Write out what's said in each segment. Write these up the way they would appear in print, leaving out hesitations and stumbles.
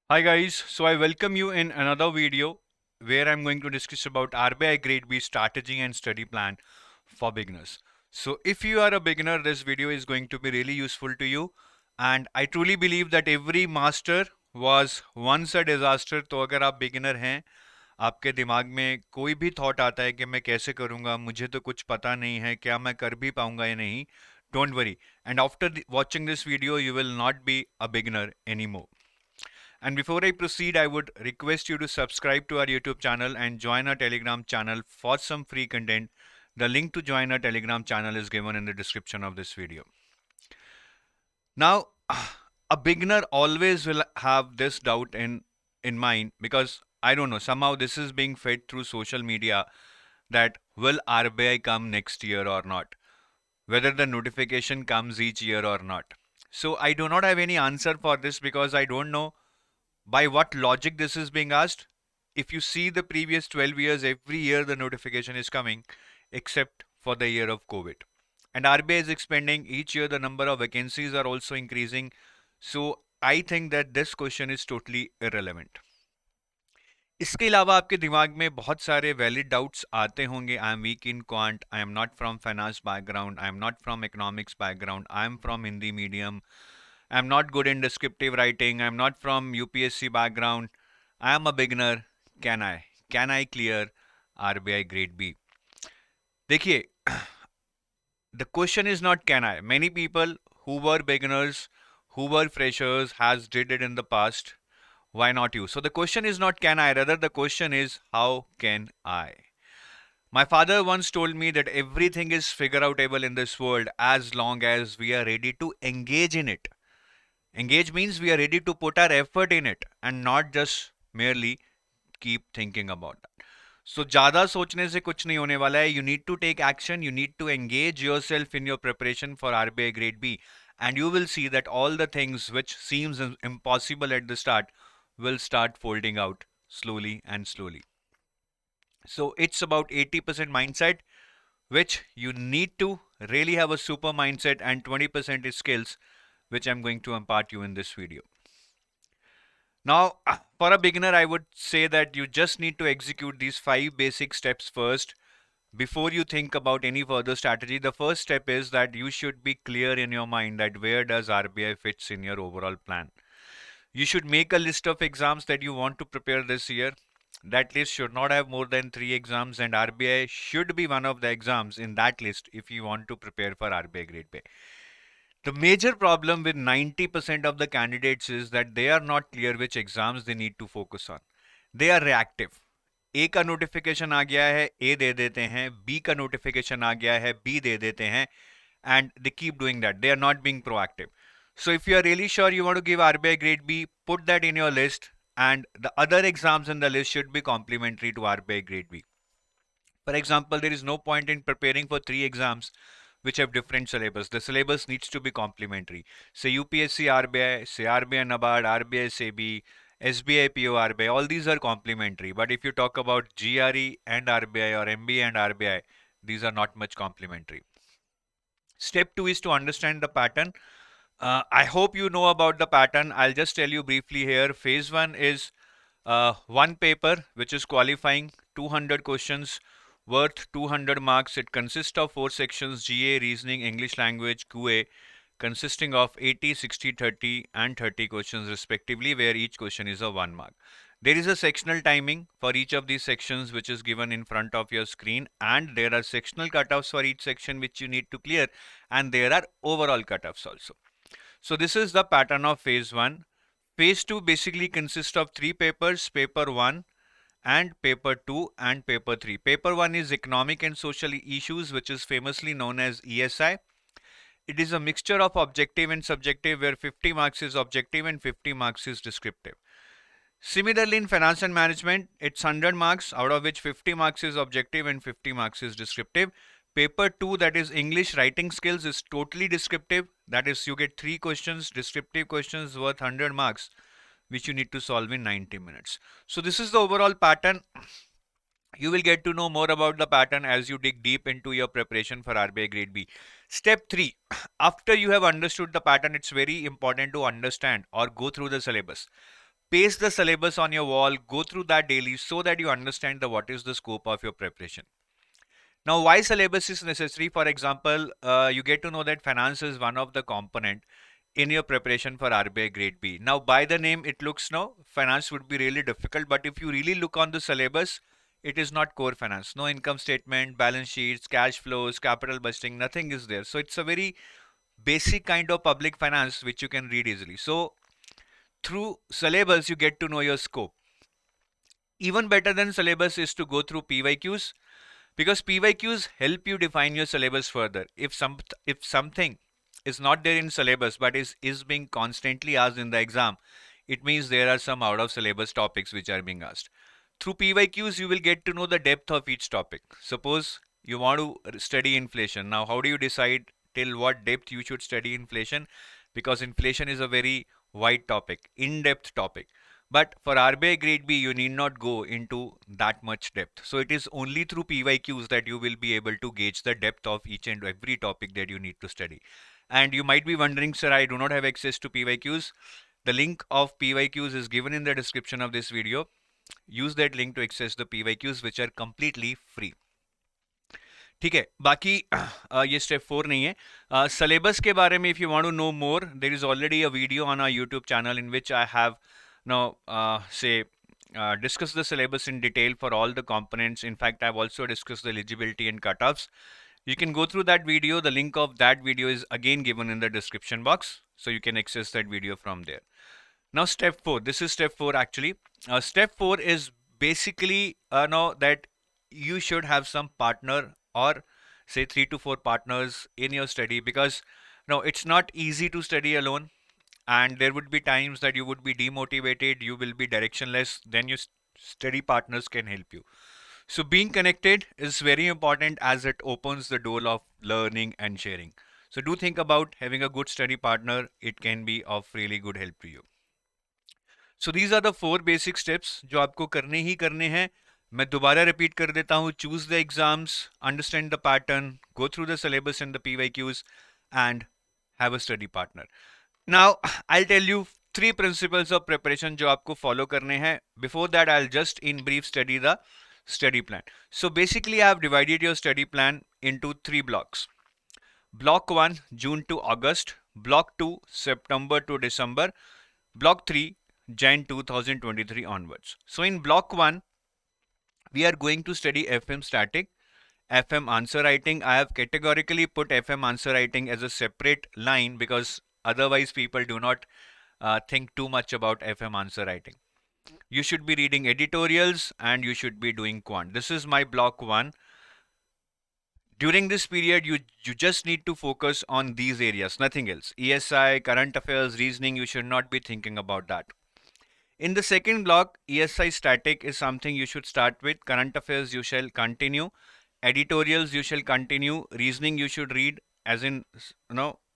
Hi guys, so I welcome you in another video where I'm going to discuss about RBI Grade B strategy and study plan for beginners. So if you are a beginner, this video is going to be really useful to you, and I truly believe that every master was once a disaster. तो अगर आप beginner हैं, आपके दिमाग में कोई भी thought आता है कि मैं कैसे करूंगा, मुझे तो कुछ पता नहीं है, क्या मैं कर भी पाऊंगा या नहीं, don't worry. And after watching this video, you will not be a beginner anymore. And before I proceed, I would request you to subscribe to our YouTube channel and join our Telegram channel for some free content. The link to join our Telegram channel is given in the description of this video. Now, a beginner always will have this doubt in mind because I don't know, somehow this is being fed through social media that will RBI come next year or not? Whether the notification comes each year or not. So I do not have any answer for this because I don't know by what logic this is being asked. If you see the previous 12 years, every year the notification is coming except for the year of COVID. And RBI is expanding each year, the number of vacancies are also increasing. So I think that this question is totally irrelevant. इसके अलावा आपके दिमाग में बहुत सारे valid doubts आते होंगे. I am weak in quant, I am not from finance background, I am not from economics background, I am from Hindi medium, I'm not good in descriptive writing. I'm not from UPSC background. I am a beginner. Can I? Can I clear RBI Grade B? देखिए, the question is not can I. Many people who were beginners, who were freshers, has did it in the past. Why not you? So the question is not can I. Rather, the question is how can I? My father once told me that everything is figure outable in this world as long as we are ready to engage in it. Engage means we are ready to put our effort in it and not just merely keep thinking about that. So ज़्यादा सोचने से कुछ नहीं होने वाला है. You need to take action. You need to engage yourself in your preparation for RBI Grade B, and you will see that all the things which seems impossible at the start will start folding out slowly and slowly. So it's about 80% mindset, which you need to really have a super mindset, and 20% is skills, which I'm going to impart you in this video. Now, for a beginner, I would say that you just need to execute these 5 basic steps first before you think about any further strategy. The first step is that you should be clear in your mind that where does RBI fits in your overall plan. You should make a list of exams that you want to prepare this year. That list should not have more than 3 exams, and RBI should be one of the exams in that list if you want to prepare for RBI Grade B. The major problem with 90% of the candidates is that they are not clear which exams they need to focus on. They are reactive. A का notification आ गया है, A दे देते हैं, B का notification आ गया है, B दे देते हैं, and they keep doing that. They are not being proactive. So if you are really sure you want to give RBI Grade B, put that in your list, and the other exams in the list should be complementary to RBI Grade B. For example, there is no point in preparing for 3 exams which have different syllabus. The syllabus needs to be complementary. Say UPSC RBI, say RBI NABARD, RBI SEBI, SBI PO RBI, all these are complementary. But if you talk about GRE and RBI or MBA and RBI, these are not much complementary. Step 2 is to understand the pattern. I hope you know about the pattern. I'll just tell you briefly here. Phase 1 is one paper which is qualifying, 200 questions worth 200 marks. It consists of 4 sections: GA, Reasoning, English Language, QA, consisting of 80, 60, 30 and 30 questions respectively, where each question is a 1 mark. There is a sectional timing for each of these sections which is given in front of your screen, and there are sectional cutoffs for each section which you need to clear, and there are overall cutoffs also. So this is the pattern of phase 1. Phase 2 basically consists of 3 papers: paper 1 and paper 2 and paper 3. Paper 1 is economic and social issues, which is famously known as ESI. It is a mixture of objective and subjective, where 50 marks is objective and 50 marks is descriptive. Similarly, in finance and management, it's 100 marks, out of which 50 marks is objective and 50 marks is descriptive. Paper 2, that is English writing skills, is totally descriptive. That is, you get 3 questions, descriptive questions worth 100 marks, which you need to solve in 90 minutes. So this is the overall pattern. You will get to know more about the pattern as you dig deep into your preparation for RBI Grade B. Step 3. After you have understood the pattern, it's very important to understand or go through the syllabus. paste the syllabus on your wall, go through that daily so that you understand what is the scope of your preparation. Now, why syllabus is necessary? For example, you get to know that finance is one of the component in your preparation for RBI Grade B. Now, by the name, it looks no finance would be really difficult, but if you really look on the syllabus, it is not core finance. No income statement, balance sheets, cash flows, capital budgeting, nothing is there. So it's a very basic kind of public finance which you can read easily. So through syllabus, you get to know your scope. Even better than syllabus is to go through PYQs, because PYQs help you define your syllabus further. If something is not there in syllabus but is being constantly asked in the exam, it means there are some out of syllabus topics which are being asked. Through PYQs, you will get to know the depth of each topic. Suppose you want to study inflation. Now, how do you decide till what depth you should study inflation? Because inflation is a very wide topic, in-depth topic. But for RBI Grade B, you need not go into that much depth. So it is only through PYQs that you will be able to gauge the depth of each and every topic that you need to study. And you might be wondering, sir, I do not have access to PYQs. The link of PYQs is given in the description of this video. Use that link to access the PYQs which are completely free. ठीक है, बाकी ये step 4 नहीं है. Syllabus के बारे में if you want to know more, there is already a video on our YouTube channel in which I have discuss the syllabus in detail for all the components. In fact, I've also discussed the eligibility and cutoffs. You can go through that video. The link of that video is again given in the description box, so you can access that video from there. Now step 4, this is step 4 actually. Step 4 is basically that you should have some partner, or say 3 to 4 partners in your study, because no, it's not easy to study alone, and there would be times that you would be demotivated, you will be directionless. Then your study partners can help you. So being connected is very important, as it opens the door of learning and sharing. So do think about having a good study partner. It can be of really good help to you. So these are the 4 basic steps जो आपको करने ही करने हैं. मैं दोबारा repeat कर देता हूँ. Choose the exams, understand the pattern, go through the syllabus and the PYQs, and have a study partner. Now, I'll tell you 3 principles of preparation जो आपको follow करने हैं. Before that, I'll just in brief study the study plan. So basically, I have divided your study plan into 3 blocks. Block 1, June to August. Block 2, September to December. Block 3, Jan 2023 onwards. So in block 1, we are going to study FM static, FM answer writing. I have categorically put FM answer writing as a separate line because otherwise people do not think too much about FM answer writing. You should be reading editorials and you should be doing quant. This is my block 1. During this period, you just need to focus on these areas, nothing else. ESI, current affairs, reasoning, you should not be thinking about that. In the second block, ESI static is something you should start with. Current affairs you shall continue. Editorials you shall continue. Reasoning you should read as in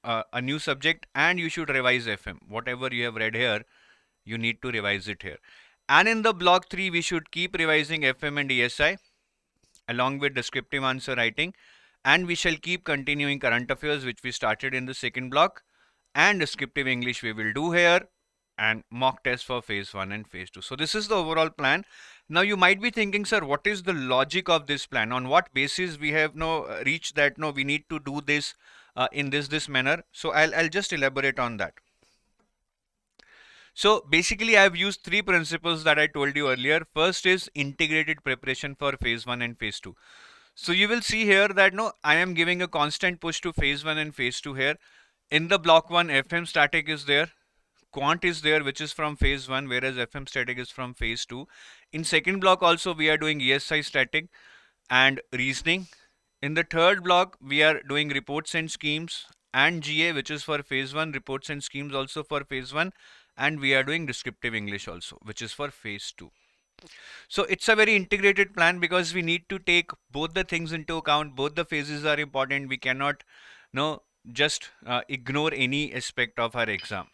a new subject, and you should revise FM. Whatever you have read here, you need to revise it here. And in the block 3, we should keep revising FM and ESI along with descriptive answer writing, and we shall keep continuing current affairs, which we started in the second block, and descriptive English we will do here, and mock test for phase 1 and phase 2. So this is the overall plan. Now you might be thinking, sir, what is the logic of this plan? On what basis we have reached that we need to do this in this manner? So I'll just elaborate on that. So basically I have used 3 principles that I told you earlier. First is integrated preparation for phase 1 and phase 2. So you will see here that I am giving a constant push to phase 1 and phase 2 here. In the block 1, FM static is there. Quant is there, which is from phase 1, whereas FM static is from phase 2. In second block also we are doing ESI static and reasoning. In the third block we are doing reports and schemes and GA, which is for phase 1, reports and schemes also for phase 1, and we are doing descriptive English also, which is for phase 2. So it's a very integrated plan because we need to take both the things into account. Both the phases are important. We cannot just ignore any aspect of our exam.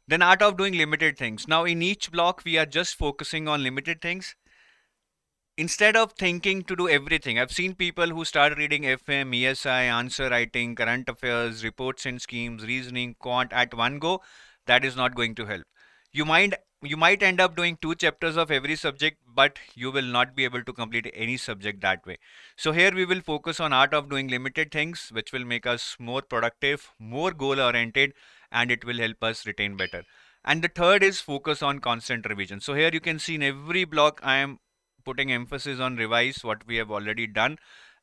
Then art of doing limited things. Now in each block we are just focusing on limited things instead of thinking to do everything. I've seen people who start reading FM, ESI, answer writing, current affairs, reports and schemes, reasoning, quant at one go. That is not going to help. You might end up doing 2 chapters of every subject, but you will not be able to complete any subject that way. So here we will focus on art of doing limited things, which will make us more productive, more goal oriented, and it will help us retain better. And the third is focus on constant revision. So here you can see in every block I am putting emphasis on revise what we have already done,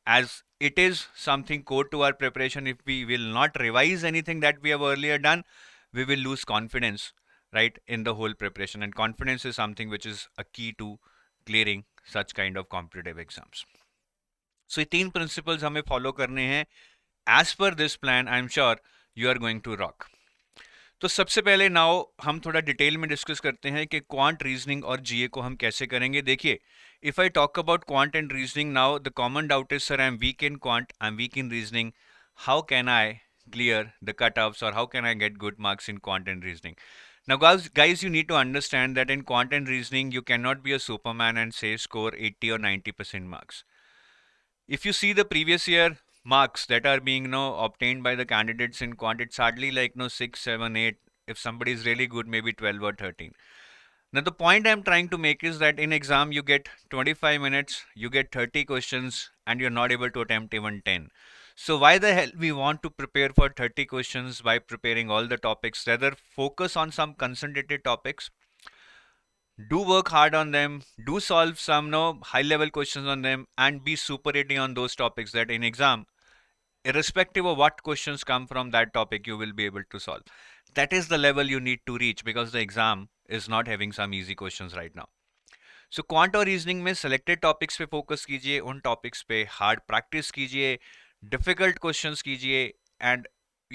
as it is something core to our preparation. If we will not revise anything that we have earlier done, we will lose confidence, right, in the whole preparation. And confidence is something which is a key to clearing such kind of competitive exams. So ये 3 principles हमें follow करने हैं. As per this plan, I am sure you are going to rock. तो सबसे पहले now हम थोड़ा detail में डिस्कस करते हैं कि क्वांट रीजनिंग और जीए को हम कैसे करेंगे. देखिए, if I talk about quant and reasoning, now the common doubt is, sir I am weak in quant, I am weak in reasoning, how can I clear the cut-offs, or how can I get good marks in quant and reasoning? Now guys, you need to understand that in quant and reasoning you cannot be a superman and say score 80 or 90% marks. If you see the previous year marks that are being obtained by the candidates in quant, it's hardly like 6, 7, 8. If somebody is really good, maybe 12 or 13. Now the point I'm trying to make is that in exam you get 25 minutes, you get 30 questions, and you're not able to attempt even 10. So why the hell we want to prepare for 30 questions by preparing all the topics? Rather focus on some concentrated topics, do work hard on them, do solve some high level questions on them, and be super ready on those topics, that in exam, irrespective of what questions come from that topic, you will be able to solve. That is the level you need to reach, because the exam is not having some easy questions right now. So quant और reasoning में selected topics पे focus कीजिए, उन topics पे hard practice कीजिए, difficult questions कीजिए, and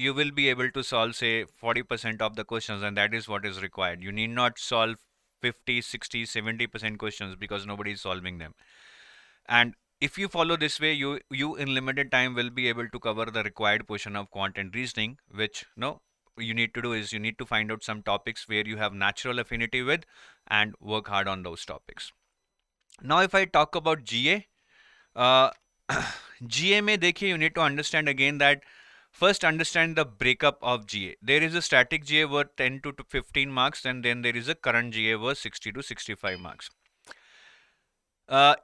you will be able to solve say 40% of the questions, and that is what is required. You need not solve 50, 60, 70% questions, because nobody is solving them. And if you follow this way, you in limited time will be able to cover the required portion of quant and reasoning, which no you need to do is you need to find out some topics where you have natural affinity with and work hard on those topics. Now if I talk about GA, uh, GA में देखिए, you need to understand again that first understand the breakup of GA. There is a static GA worth 10 to 15 marks, and then there is a current GA worth 60 to 65 marks.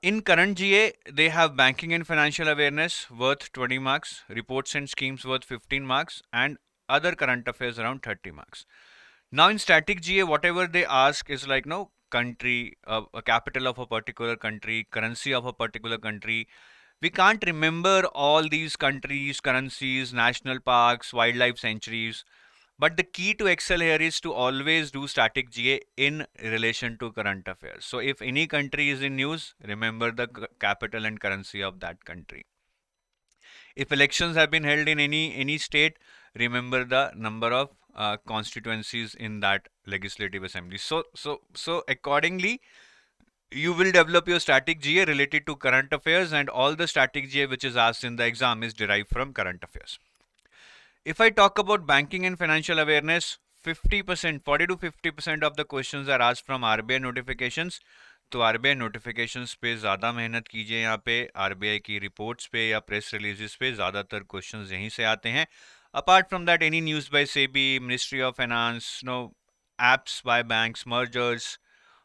In current GA, they have banking and financial awareness worth 20 marks, reports and schemes worth 15 marks, and other current affairs around 30 marks. Now in static GA, whatever they ask is like country, a capital of a particular country, currency of a particular country. We can't remember all these countries, currencies, national parks, wildlife sanctuaries. But the key to excel here is to always do static GA in relation to current affairs. So if any country is in news, remember the capital and currency of that country. If elections have been held in any state, remember the number of constituencies in that legislative assembly. So accordingly, you will develop your static GA related to current affairs, and all the static GA which is asked in the exam is derived from current affairs. If I talk about banking and financial awareness, 50%, 40 to 50% of the questions are asked from RBI notifications. तो RBI notifications पे ज़्यादा मेहनत कीजिए. यहाँ पे RBI की reports पे या press releases पे ज़्यादातर questions यहीं से आते हैं. Apart from that, any news by SEBI, Ministry of Finance, apps by banks, mergers,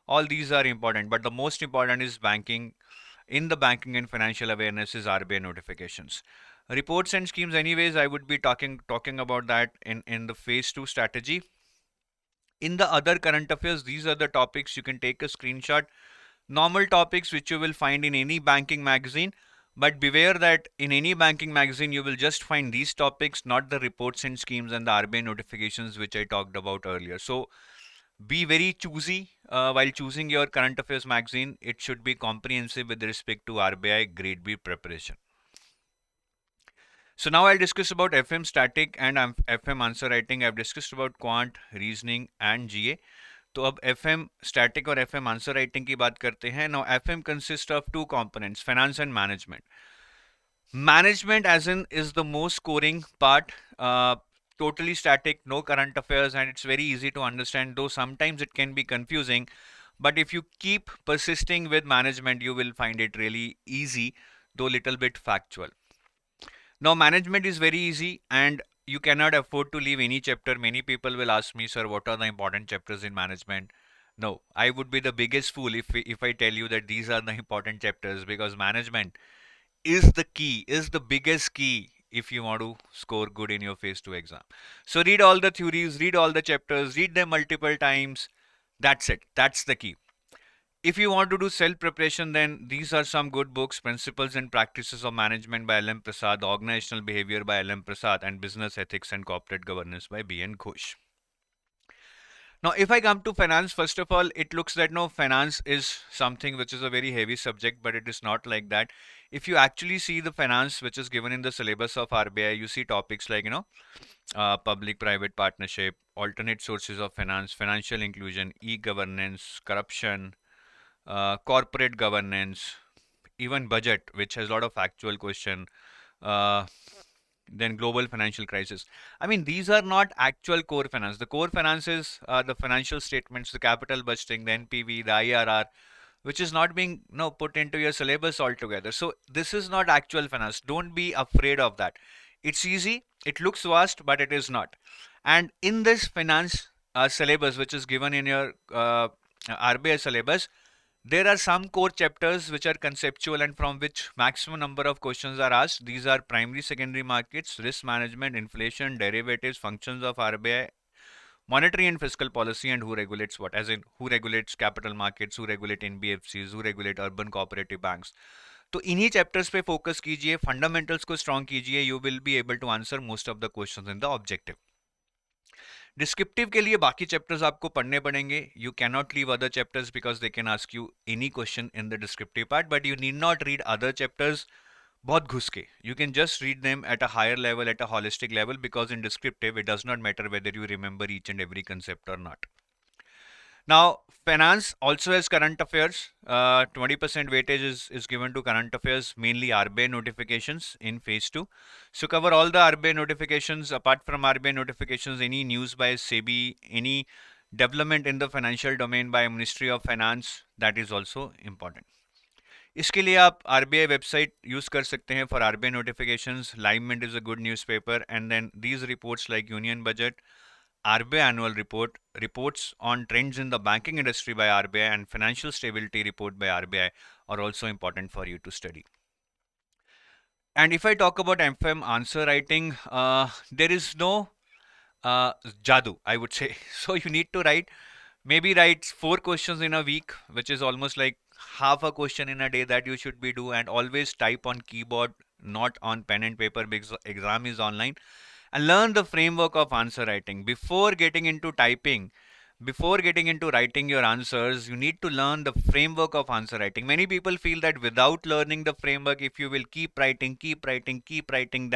all these are important. But the most important is banking. In the banking and financial awareness is RBI notifications. Reports and schemes, anyways, I would be talking about that in the phase 2 strategy. In the other current affairs, these are the topics you can take a screenshot. Normal topics which you will find in any banking magazine, but beware that in any banking magazine you will just find these topics, not the reports and schemes and the RBI notifications which I talked about earlier. So be very choosy while choosing your current affairs magazine. It should be comprehensive with respect to RBI Grade B preparation. So now I'll discuss about FM static and FM answer writing. I've discussed about quant, reasoning and GA. तो अब FM static और FM answer writing की बात करते हैं. Now FM consists of two components, finance and management. Management as in is the most scoring part, totally static, no current affairs, and it's very easy to understand, though sometimes it can be confusing. But if you keep persisting with management, you will find it really easy, though little bit factual. Now management is very easy, and you cannot afford to leave any chapter. Many people will ask me, sir, what are the important chapters in management? No, I would be the biggest fool if I tell you that these are the important chapters, because management is the key, is the biggest key if you want to score good in your phase 2 exam. So read all the theories, read all the chapters, read them multiple times. That's it. That's the key. If you want to do self preparation, then these are some good books: Principles and Practices of Management by L.M. Prasad, Organizational Behavior by L.M. Prasad, and Business Ethics and Corporate Governance by B.N. Ghosh. Now, if I come to finance, first of all, it looks that no, finance is something which is a very heavy subject, but it is not like that. If you actually see the finance which is given in the syllabus of RBI, you see topics like, public-private partnership, alternate sources of finance, financial inclusion, e-governance, corruption, corporate governance, even budget, which has a lot of actual question, uh, then global financial crisis. I mean, these are not actual core finance. The core finance is the financial statements, the capital budgeting, the NPV, the IRR, which is not being put into your syllabus altogether. So this is not actual finance. Don't be afraid of that. It's easy. It looks vast, but it is not. And in this finance syllabus, which is given in your RBI syllabus, there are some core chapters which are conceptual and from which maximum number of questions are asked. These are primary, secondary markets, risk management, inflation, derivatives, functions of RBI, monetary and fiscal policy, and who regulates what. As in, who regulates capital markets, who regulate NBFCs, who regulate urban cooperative banks. तो इन्हीं chapters पे focus कीजिए, fundamentals को strong कीजिए, you will be able to answer most of the questions in the objective. Descriptive के लिए बाकी chapters आपको पढ़ने पड़ेंगे. You can not leave other chapters because they can ask you any question in the descriptive part, but you need not read other chapters बहुत घुस के. You can just read them at a higher level, at a holistic level, because in descriptive it does not matter whether you remember each and every concept or not. Now, finance also has current affairs. 20% weightage is given to current affairs, mainly RBI notifications in phase 2. So cover all the RBI notifications. Apart from RBI notifications, any news by SEBI, any development in the financial domain by Ministry of Finance, that is also important. इसके लिए आप RBI website use कर सकते हैं for RBI notifications. Live Mint is a good newspaper, and then these reports like union budget, RBI annual report, reports on trends in the banking industry by RBI, and financial stability report by RBI are also important for you to study. And if I talk about Mfm answer writing, there is no jadoo, I would say. So you need to write 4 questions in a week, which is almost like half a question in a day that you should be do, and always type on keyboard, not on pen and paper because exam is online. And learn the framework of answer writing before getting into typing. Before getting into writing your answers, you need to learn the framework of answer writing. Many people feel that without learning the framework, if you will keep writing,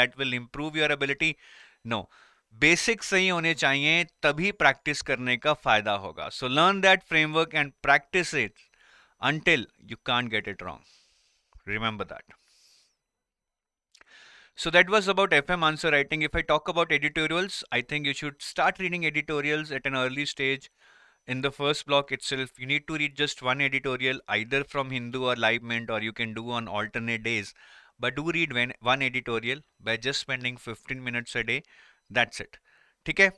that will improve your ability. No, basics सही होने चाहिए, तभी practice करने का फायदा होगा. So learn that framework and practice it until you can't get it wrong. Remember that. So that was about FM answer writing. If I talk about editorials, I think you should start reading editorials at an early stage. In the first block itself, you need to read just one editorial, either from Hindu or Live Mint, or you can do on alternate days. But do read one editorial by just spending 15 minutes a day. That's it. Okay?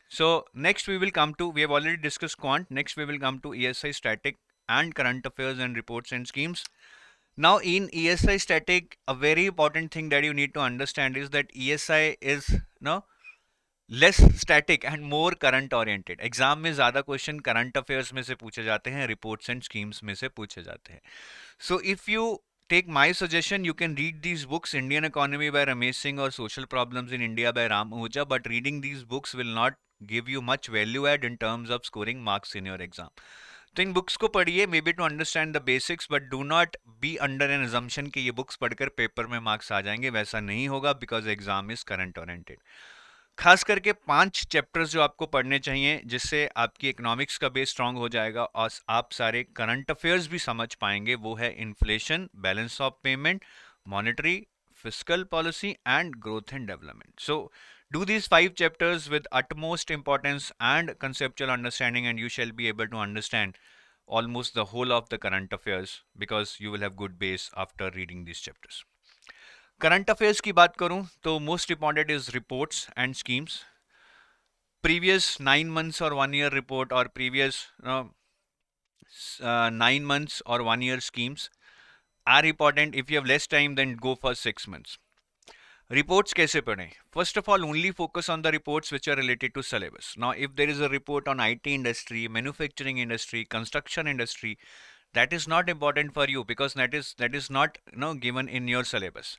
So next we will come to, we have already discussed quant. Next we will come to ESI static and current affairs and reports and schemes. Now in ESI static, a very important thing that you need to understand is that ESI is less static and more current oriented. Exam में ज़्यादा question current affairs में से पूछे जाते हैं, reports and schemes में से पूछे जाते हैं. So if you take my suggestion, you can read these books, Indian Economy by Ramesh Singh or Social Problems in India by Ram Ahuja, but reading these books will not give you much value add in terms of scoring marks in your exam. तो इन books को पढ़िए, may be to understand the basics, but do not be under an assumption कि ये books पढ़कर paper में marks आ जाएंगे. वैसा नहीं होगा, because exam is current oriented. खास करके 5 चैप्टर्स जो आपको पढ़ने चाहिए, जिससे आपकी इकोनॉमिक्स का बेस स्ट्रांग हो जाएगा और आप सारे करंट अफेयर्स भी समझ पाएंगे. वो है inflation, balance of payment, monetary, fiscal policy and growth and development. So do these 5 chapters with utmost importance and conceptual understanding, and you shall be able to understand almost the whole of the current affairs, because you will have good base after reading these chapters. Current affairs की बात करूं तो most important is reports and schemes. Previous 9 months or 1 year report or previous 9 months or 1 year schemes are important. If you have less time, then go for 6 months. Reports कैसे पढ़ें? First of all, only focus on the reports which are related to syllabus. Now, if there is a report on IT industry, manufacturing industry, construction industry, that is not important for you because that is not given in your syllabus.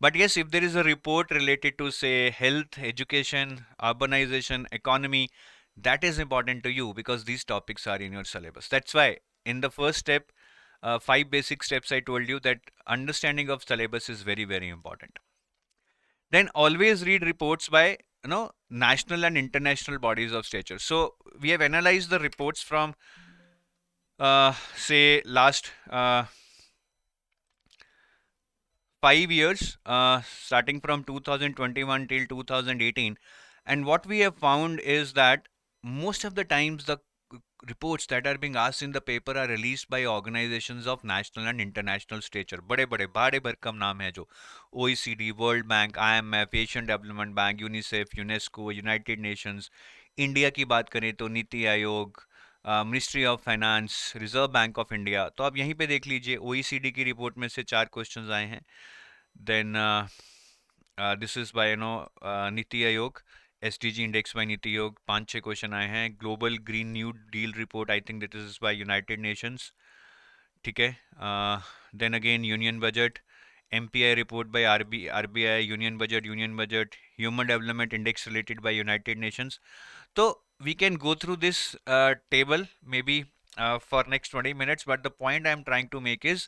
But yes, if there is a report related to say health, education, urbanization, economy, that is important to you because these topics are in your syllabus. That's why in the first step, 5 basic steps I told you that understanding of syllabus is very, very important. Then always read reports by national and international bodies of stature. So we have analyzed the reports from say last 5 years, starting from 2021 till 2018. And what we have found is that most of the times the reports that are being asked in the paper are released by organizations of national and international stature. बड़े बड़े बड़े भरकम नाम है जो OECD, world bank, IMF, Asian development bank, UNICEF, UNESCO, United Nations. India की बात करें तो NITI Aayog, ministry of finance, reserve bank of India. तो आप यहीं पे देख लीजिए OECD की रिपोर्ट में से 4 क्वेश्चंस आए हैं. Then this is by NITI Aayog. SDG index bye NITI Aayog 5-6 question आए हैं. Global green new deal report, I think this is by United Nations. ठीक है. Then again union budget, MPI report by RBI, union budget, human development index related by United Nations. तो we can go through this table maybe for next 20 minutes, but the point I am trying to make is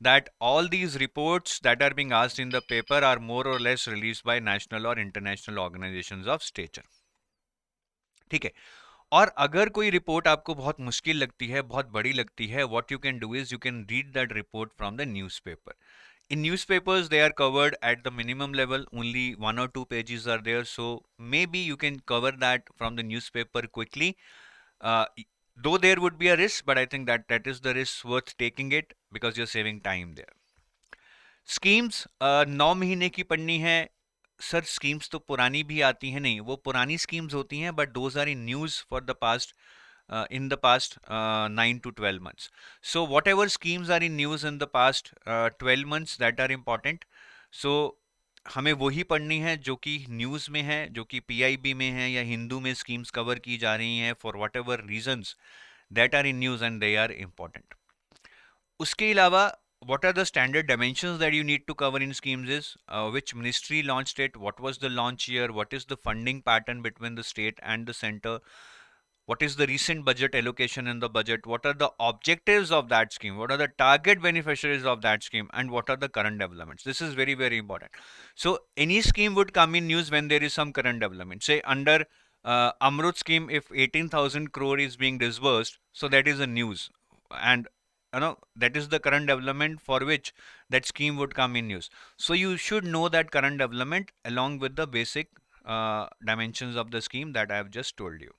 that all these reports that are being asked in the paper are more or less released by national or international organizations of stature. ठीक है. और अगर कोई report आपको बहुत मुश्किल लगती है, बहुत बड़ी लगती है, what you can do is you can read that report from the newspaper. In newspapers, they are covered at the minimum level, only 1 or 2 pages are there, so maybe you can cover that from the newspaper quickly. uh, though there would be a risk, but I think that is the risk worth taking it because you're saving time there. Schemes 9 महीने की पढ़नी है. Sir schemes तो पुरानी भी आती हैं. नहीं, वो पुरानी स्कीम्स होती हैं, but those are in news for the past in the past 9 to 12 months. So whatever schemes are in news in the past 12 months, that are important. So हमें वही पढ़नी है जो कि न्यूज़ में है, जो कि PIB में है या हिंदू में स्कीम्स कवर की जा रही हैं for whatever reasons that are in news and they are important. उसके अलावा what are the standard dimensions that you need to cover in schemes is which ministry launched it, what was the launch year, what is the funding pattern between the state and the center, what is the recent budget allocation in the budget, what are the objectives of that scheme, what are the target beneficiaries of that scheme, and what are the current developments. This is very, very important. So any scheme would come in news when there is some current development. Say under Amrut scheme, if 18,000 crore is being disbursed, so that is a news, and that is the current development for which that scheme would come in news. So you should know that current development along with the basic dimensions of the scheme that I have just told you.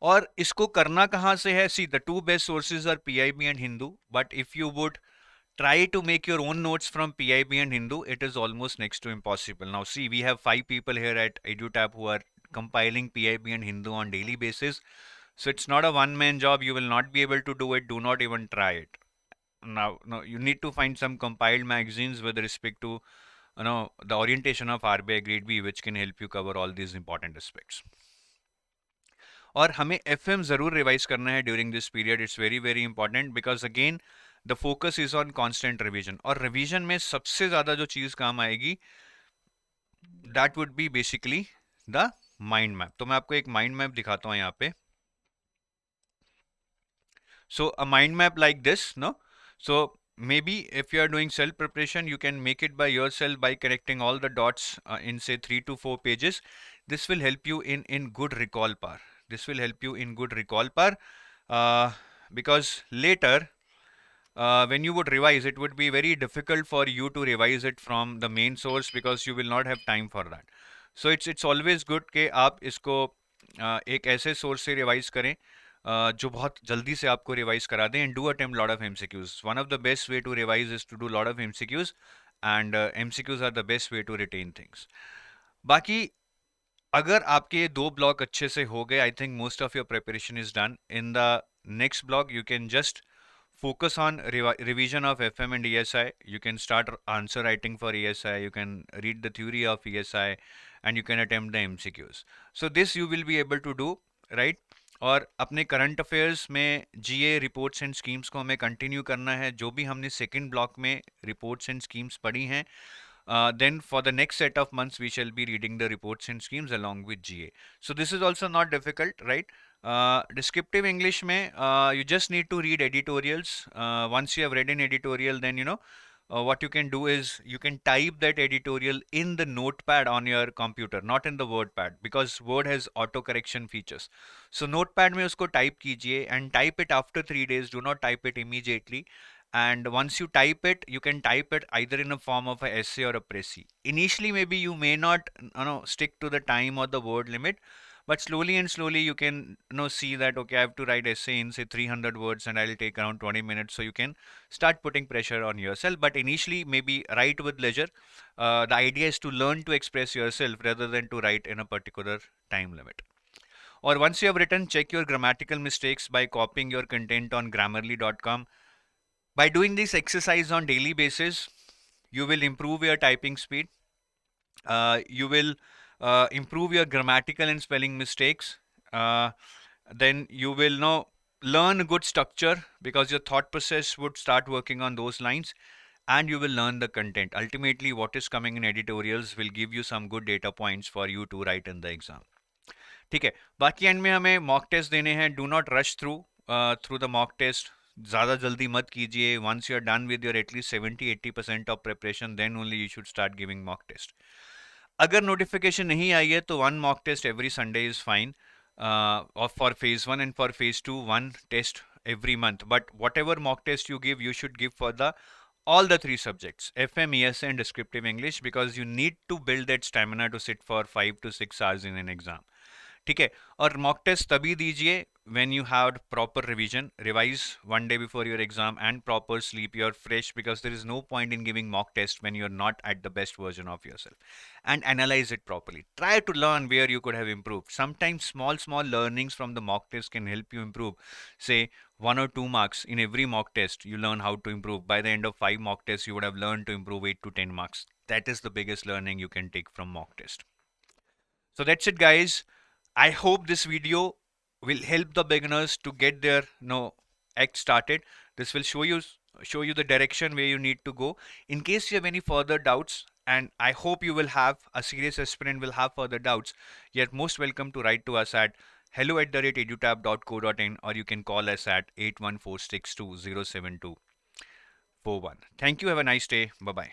और इसको करना कहाँ से है? See, the two best sources are PIB and Hindu, but if you would try to make your own notes from PIB and Hindu, it is almost next to impossible. Now see, we have 5 people here at EduTap who are compiling PIB and Hindu on daily basis. So it's not a one-man job. You will not be able to do it. Do not even try it. Now, no, you need to find some compiled magazines with respect to the orientation of RBI Grade B, which can help you cover all these important aspects. और हमें FM ज़रूर revise करना है during this period. It's very, very important because again the focus is on constant revision. और revision में सबसे ज़्यादा जो चीज़ काम आएगी that would be basically the mind map. तो मैं आपको एक माइंड मैप दिखाता हूँ यहाँ पे. So a mind map like this, no? So maybe if you are doing self preparation, you can make it by yourself by connecting all the dots in say 3 to 4 pages. This will help you in good recall power. This will help you in good recall power because later when you would revise, it would be very difficult for you to revise it from the main source because you will not have time for that. So it's always good कि आप इसको एक ऐसे source से revise करें जो बहुत जल्दी से आपको रिवाइज करा दें. And do attempt lot of MCQs. One of the best way to revise is to do lot of MCQs and MCQs are the best way to retain things. बाकी अगर आपके ये दो ब्लॉक अच्छे से हो गए, I think most of your preparation is done. In the next block you can just focus on revision of FM and ESI. You can start answer writing for ESI. You can read the theory of ESI, and you can attempt the MCQs. So this you will be able to do, right? और अपने current affairs में जीए reports and schemes को हमें continue करना है, जो भी हमने सेकंड ब्लॉक में रिपोर्ट्स एंड स्कीम्स पढ़ी हैं. Then for the next set of months we shall be reading the reports and schemes along with GA. So this is also not difficult, right? Descriptive English mein you just need to read editorials. Once you have read an editorial, then what you can do is you can type that editorial in the notepad on your computer, not in the wordpad, because word has auto correction features. So notepad mein usko type kijiye and type it after 3 days. Do not type it immediately. And once you type it, you can type it either in a form of a essay or a précis. Initially maybe you may not stick to the time or the word limit, but slowly and slowly you can see that okay, I have to write essay in say 300 words and I'll take around 20 minutes. So you can start putting pressure on yourself, but initially maybe write with leisure. The idea is to learn to express yourself rather than to write in a particular time limit. Or once you have written, check your grammatical mistakes by copying your content on grammarly.com. By doing this exercise on daily basis, you will improve your typing speed. You will improve your grammatical and spelling mistakes. Then you will know learn a good structure because your thought process would start working on those lines, and you will learn the content. Ultimately, what is coming in editorials will give you some good data points for you to write in the exam. ठीक है, बाकी and में हमें mock test देने हैं. Do not rush through the mock test. ज़्यादा जल्दी मत कीजिए. Once you are done with your at least 70-80% of preparation, then only you should start giving mock test. अगर नोटिफिकेशन नहीं आई है तो 1 mock test every Sunday is fine. For phase 1 and for phase 2, 1 test every month. But whatever mock test you give, you should give for the all the 3 subjects, FM, ESA and descriptive English, because you need to build that stamina to sit for 5 to 6 hours in an exam. ठीक है. और mock test तभी दीजिए when you have proper revision. Revise 1 day before your exam and proper sleep. You're fresh, because there is no point in giving mock test when you're not at the best version of yourself. And analyze it properly. Try to learn where you could have improved. Sometimes small learnings from the mock test can help you improve. Say 1 or 2 marks in every mock test, you learn how to improve. By the end of 5 mock tests, you would have learned to improve 8 to 10 marks. That is the biggest learning you can take from mock test. So that's it, guys. I hope this video will help the beginners to get their act started. This will show you the direction where you need to go. In case you have any further doubts, and I hope you will have a serious aspirant will have further doubts, you're most welcome to write to us at hello@edutap.co.in, or you can call us at 81462072441. Thank you. Have a nice day. Bye bye.